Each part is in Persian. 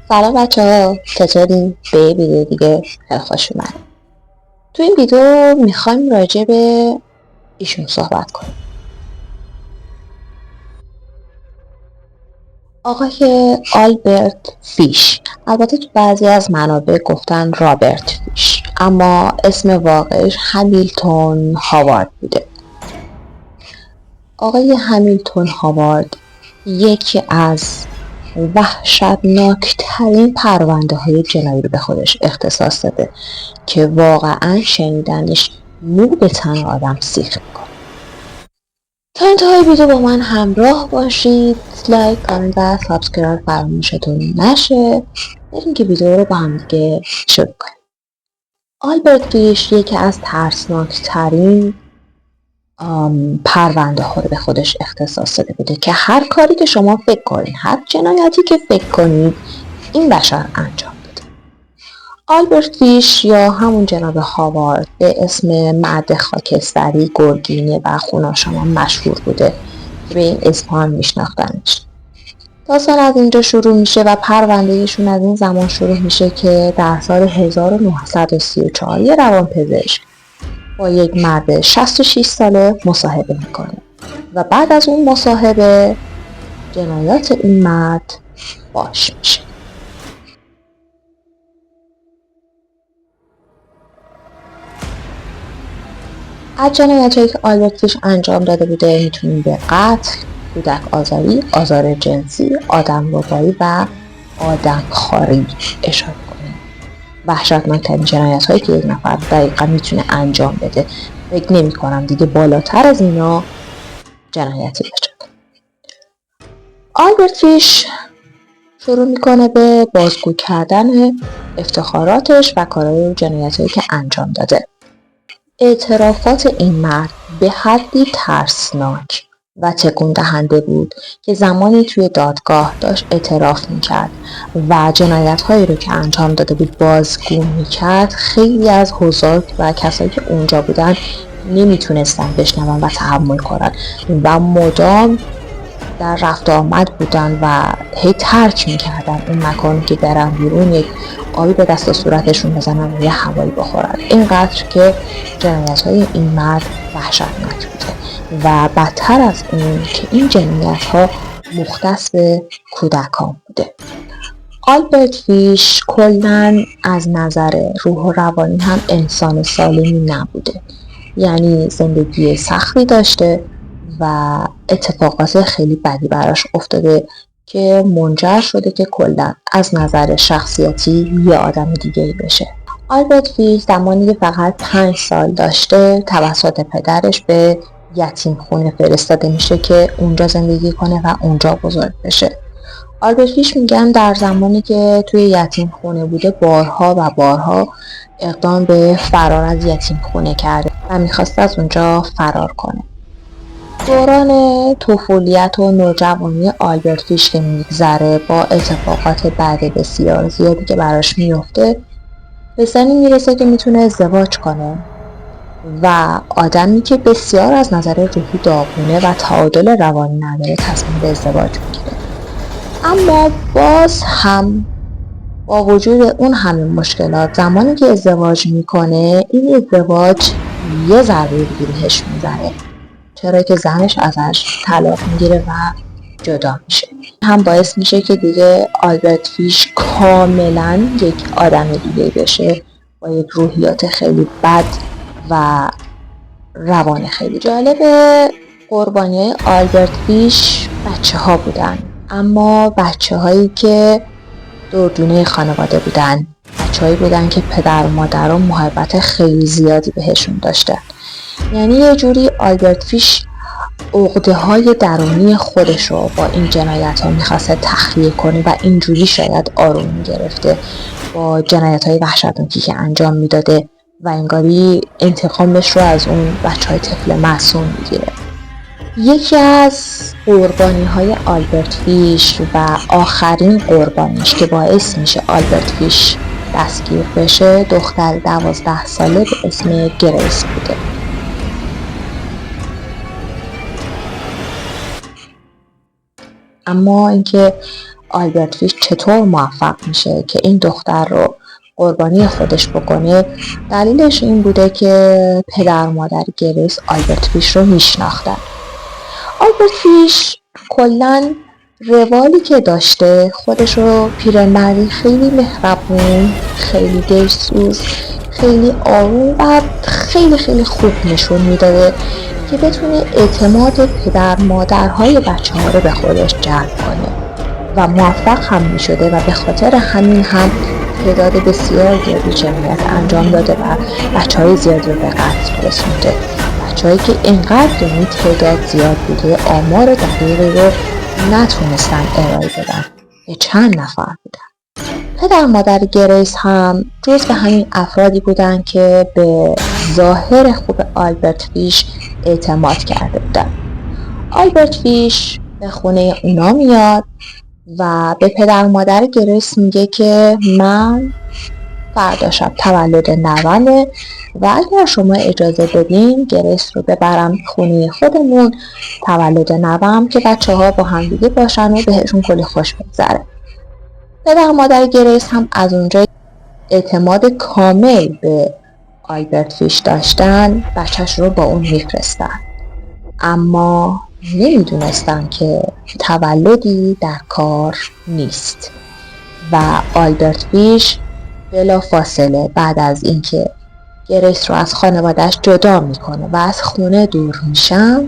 سلام بچه ها، چطورین؟ به یه ویدیو دیگه خیلی خوش اومد. تو این ویدیو میخوایم راجع به ایشون صحبت کنیم. آقای آلبرت فیش. البته تو بعضی از منابع گفتن رابرت فیش، اما اسم واقعش همیلتون هاوارد بوده. آقای همیلتون هاوارد یکی از وحشتناکترین پرونده های جنایی رو به خودش اختصاص داده که واقعا شنیدنش مو به تن آدم سیخ میکنه. تا انتهای ویدیو با من همراه باشید. لایک، کامنت و سابسکرایب فراموشتون نشه. بریم که ویدیو رو با هم دیگه شروع کنیم. آلبرت فیش یکی از ترسناکترین پرونده ها رو به خودش اختصاص داده بوده که هر کاری که شما فکر کنید، هر جنایتی که فکر کنید، این بشر انجام داده. آلبرت فیش یا همون جناب هاوارد به اسم مرد خاکستری، گرگینه و خوناشامان مشهور بوده که به این اسم هم میشناختنش. داستان از اینجا شروع میشه و پروندهشون از این زمان شروع میشه که در سال 1934 یه روانپزشک با یک مرد 66 ساله مصاحبه میکنه و بعد از اون مصاحبه جنایات این مرد فاش میشه. از جنایت‌هایی که آلبرت فیش انجام داده بوده میتونیم به قتل، کودک آزاری، آزار جنسی، آدمربایی و آدمخواری اشاره کنیم. وحشتناکترین جنایت‌هایی که یک نفر دقیقا میتونه انجام بده. فکر نمی‌کنم دیگه بالاتر از اینا جنایتی باشه. آلبرت فیش شروع میکنه به بازگو کردن افتخاراتش و کارهای جنایتایی که انجام داده. اعترافات این مرد به حدی ترسناک و تکون دهنده بود که زمانی توی دادگاه داشت اعتراف میکرد و جنایت‌هایی رو که انجام داده بود بازگو میکرد، خیلی از حضار و کسایی که اونجا بودن نمیتونستن بشنون و تحمل کنن و مدام در رفت آمد بودن و هی ترک میکردن اون مکانی که برن بیرون، یک آبی به دست و صورتشون بزنن و یه هوایی بخورن. اینقدر که جنایت‌های این مرد وحشتناک بوده و بدتر از اون که این جنایت‌ها مختص به کودکان بوده. آلبرت فیش کلاً از نظر روح و روانی هم انسان سالمی نبوده، یعنی زندگی سختی داشته و اتفاقات خیلی بدی براش افتاده که منجر شده که کلا از نظر شخصیتی یه آدم دیگه‌ای بشه. آلبرت فیش زمانی که فقط 5 سال داشته توسط پدرش به یتیم خونه فرستاده میشه که اونجا زندگی کنه و اونجا بزرگ بشه. آلبرت فیش میگن در زمانی که توی یتیم خونه بوده بارها و بارها اقدام به فرار از یتیم خونه کرده و میخواست از اونجا فرار کنه. دوران طفولیت و نوجوانی آلبرت فیش که میگذره با اتفاقات بد بسیار زیادی که براش میفته، به سنی میرسه که میتونه ازدواج کنه و آدمی که بسیار از نظر روحی داغونه و تعادل روانی نداره تصمیم به ازدواج میگیره. اما باز هم با وجود اون همه مشکلات زمانی که ازدواج میکنه، این ازدواج یه ضربه بهش میزنه، چرا که زنش ازش طلاق میگیره و جدا میشه. هم باعث میشه که دیگه آلبرت فیش کاملا یک آدم دیگه بشه با یک روحیات خیلی بد و روان خیلی جالب. قربانی آلبرت فیش بچه ها بودن، اما بچه هایی که دردونه خانواده بودن، بچه هایی بودن که پدر و مادر و محبت خیلی زیادی بهشون داشتن. یعنی یه جوری آلبرت فیش عقده های درونی خودش رو با این جنایت ها میخواسته تخلیه کنه و اینجوری شاید آروم میگرفته با جنایت های وحشتناکی که انجام میداده و انگاری انتقامش رو از اون بچه های طفل معصوم میگیره. یکی از قربانی های آلبرت فیش و آخرین قربانیش که باعث میشه آلبرت فیش دستگیر بشه، دختر 12 ساله به اسم گریس بوده. اما اینکه آلبرت فیش چطور موفق میشه که این دختر رو قربانی خودش بکنه، دلیلش این بوده که پدر مادر گریس آلبرت فیش رو میشناختن. آلبرت فیش کلاً روالی که داشته خودش رو پیرمردی خیلی مهربون، خیلی دلسوز، خیلی آروم و خیلی خیلی خوب نشون میداده که بتونه اعتماد پدر مادرهای بچه ها رو به خودش جلب کنه و موفق هم می شده و به خاطر همین هم تعداد بسیار زیادی جنایت انجام داده و بچه های زیادی رو به قتل رسونده. بچه هایی که اینقدر یعنی تعداد زیاد بوده آمار دقیقی رو نتونستن ارائه بدن، به چند نفر بودن. پدر مادر گریس هم جز به همین افرادی بودن که به ظاهر خوب آلبرت فیش اعتماد کرده بودن. آلبرت فیش به خونه اونا میاد و به پدر مادر گریس میگه که من فردا شب تولد نوامه و اگر شما اجازه بدین گریس رو ببرم خونه خودمون تولد نوام که بچه ها با هم دیگه باشن و بهشون کلی خوش بگذره. پدر مادر گریس هم از اونجا اعتماد کامل به آلبرت فیش داشتن بچهش رو با اون میفرستن، اما نمیدونستن که تولدی در کار نیست و آلبرت فیش بلا فاصله بعد از اینکه گریس رو از خانوادهش جدا میکنه و از خونه دور میشن،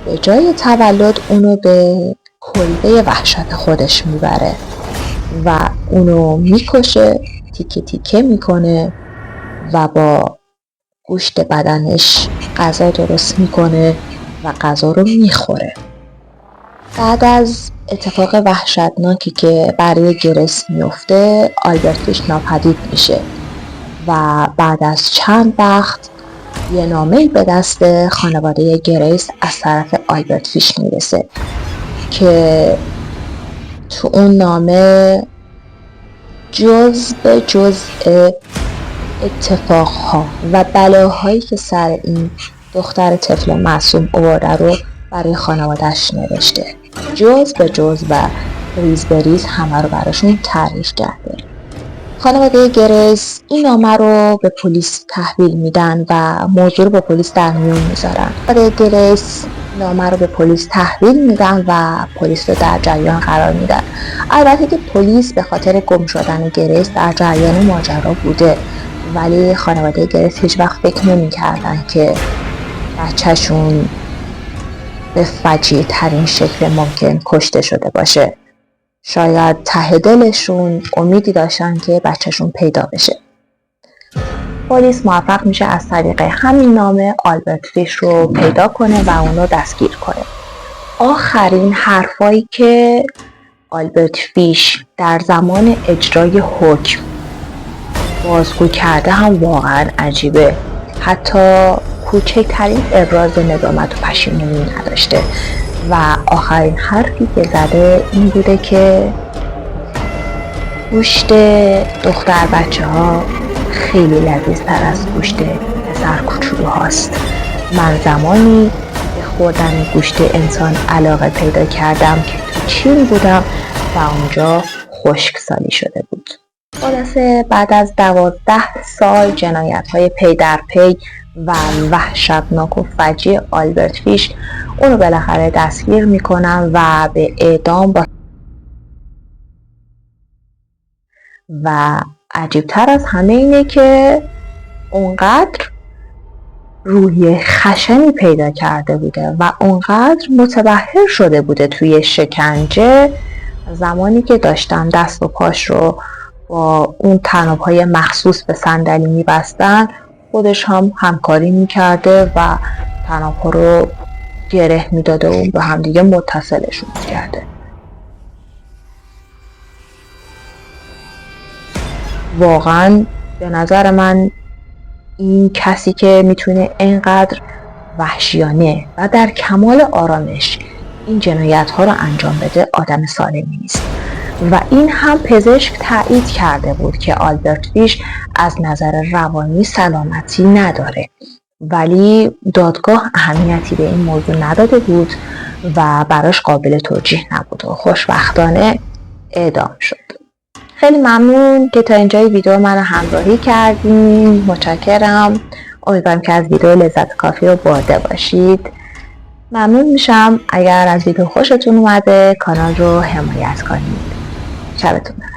به جای تولد اونو به کلبه وحشت خودش میبره و اونو میکشه، تیکه تیکه میکنه و با گوشت بدنش غذا درست میکنه و غذا رو میخوره. بعد از اتفاق وحشتناکی که برای گریس میفته آلبرت فیش ناپدید میشه و بعد از چند وقت یه نامه‌ای به دست خانواده گریس از طرف آلبرت فیش میرسه که تو اون نامه جز به جزء اتفاقها و بلاهایی که سر این دختر طفل معصوم آورده رو برای خانواده‌اش نوشته، جز به جز و ریز به ریز همه رو براشون تعریف کرده. خانواده گریس این نامه رو به پلیس تحویل میدن و موضوع رو با پلیس در میون میذارن. خانواده گریس نامه رو به پلیس تحویل میدن و پلیس رو در جریان قرار میدن. البته که پلیس به خاطر گم شدن گریس در جریان ماجرا بوده، ولی خانواده گریس هیچ وقت فکر نمی‌کردن که بچه‌شون به فجیع ترین شکل ممکن کشته شده باشه. شاید ته دلشون امیدی داشتن که بچه‌شون پیدا بشه. پلیس موفق میشه از طریق همین نامه آلبرت فیش رو پیدا کنه و اون رو دستگیر کنه. آخرین حرفایی که آلبرت فیش در زمان اجرای حکم بازگو کرده هم واقعا عجیبه. حتی کوچکترین ابراز ندامت و پشیمونی نداشته و آخرین حرفی که زده این بوده که گوشت دختر بچه ها خیلی لذیذتر از گوشت پسر کوچولو هاست. من زمانی به خوردن گوشت انسان علاقه پیدا کردم که تو چین بودم و اونجا خشکسالی شده بود. خلاصه بعد از 12 سال جنایت‌های پی در پی و وحشتناک و فجیع آلبرت فیش اونو بالاخره دستگیر میکنن و به اعدام و عجیبتر از همه اینه که اونقدر روی خشنی پیدا کرده بوده و اونقدر متبحر شده بوده توی شکنجه، زمانی که داشتن دست و پاش رو با اون طناب‌های مخصوص به صندلی می‌بستن خودش هم همکاری می‌کرده و طناب‌ها رو گره می‌داده و به هم دیگه متصلشون می‌کرده. واقعاً به نظر من این کسی که میتونه اینقدر وحشیانه و در کمال آرامش این جنایت‌ها رو انجام بده آدم سالمی نیست. و این هم پزشک تایید کرده بود که آلبرت فیش از نظر روانی سلامتی نداره، ولی دادگاه اهمیتی به این موضوع نداده بود و براش قابل توجیه نبود و خوشبختانه اعدام شد. خیلی ممنون که تا اینجای ویدیو منو همراهی کردین. متشکرم. امیدوارم که از ویدیو لذت کافی رو برده باشید. ممنون میشم اگر از ویدیو خوشتون اومده کانال رو حمایت کنید. شبتون بخیر.